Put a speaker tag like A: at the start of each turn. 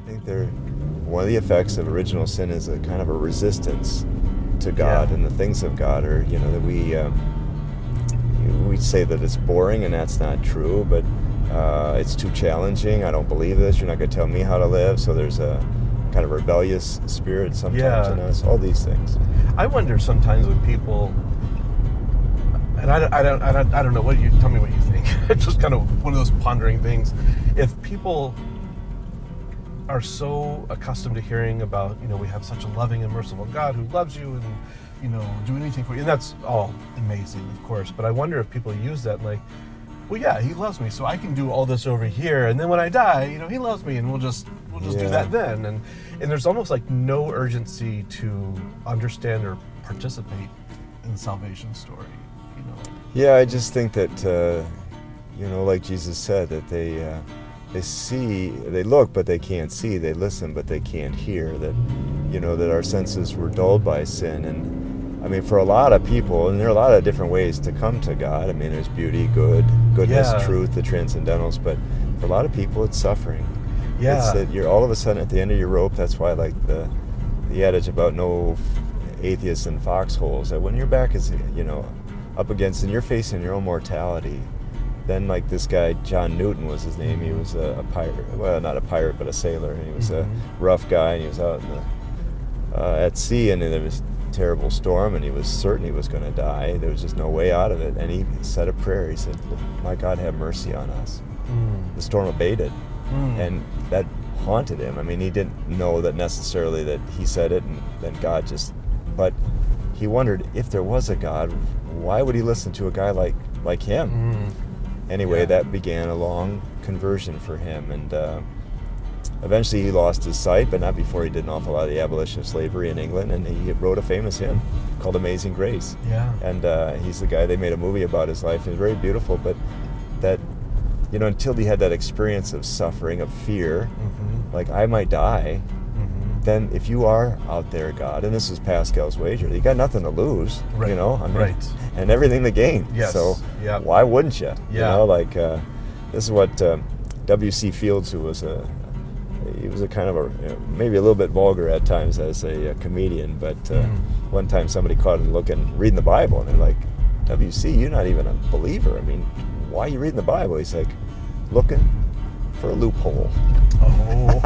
A: think one of the effects of original sin is a kind of a resistance to God and the things of God, or that we say that it's boring, and that's not true, but it's too challenging. I don't believe this. You're not going to tell me how to live. So there's a kind of rebellious spirit sometimes in us. All these things.
B: I wonder sometimes when people, and I don't know. What you tell me what you think. It's just kind of one of those pondering things. If people are so accustomed to hearing about, we have such a loving and merciful God who loves you and, do anything for you. And that's all amazing, of course. But I wonder if people use that like, well, yeah, he loves me, so I can do all this over here. And then when I die, he loves me, and we'll just do that then. And there's almost like no urgency to understand or participate in the salvation story,
A: Yeah, I just think that, like Jesus said, that they see, they look, but they can't see. They listen, but they can't hear. That, that our senses were dulled by sin. And I mean, for a lot of people, and there are a lot of different ways to come to God. I mean, there's beauty, goodness, truth, the transcendentals. But for a lot of people, it's suffering.
B: Yeah.
A: It's that you're all of a sudden at the end of your rope. That's why I like the adage about no atheists in foxholes. That when your back is, up against, and you're facing your own mortality, then like this guy, John Newton was his name. He was a pirate. Well, not a pirate, but a sailor. And he was a rough guy, and he was out at sea, and there was a terrible storm, and he was certain he was going to die. There was just no way out of it. And he said a prayer. He said, "My God, have mercy on us." The storm abated, and that haunted him. I mean, he didn't know that necessarily that he said it, and then God just, but he wondered if there was a God, why would he listen to a guy like him? Anyway, that began a long conversion for him, and eventually he lost his sight, but not before he did an awful lot of the abolition of slavery in England, and he wrote a famous hymn called Amazing Grace. Yeah. And he's the guy, they made a movie about his life, and it's very beautiful, but that, until he had that experience of suffering, of fear, like I might die, then if you are out there, God, and this is Pascal's wager, you got nothing to lose,
B: right.
A: And everything to gain.
B: Yes.
A: So why wouldn't you?
B: Yeah.
A: This is what W.C. Fields, who was he was a kind of maybe a little bit vulgar at times as a comedian, but one time somebody caught him reading the Bible, and they're like, W.C., you're not even a believer. I mean, why are you reading the Bible? He's like, looking for a loophole.
B: Oh.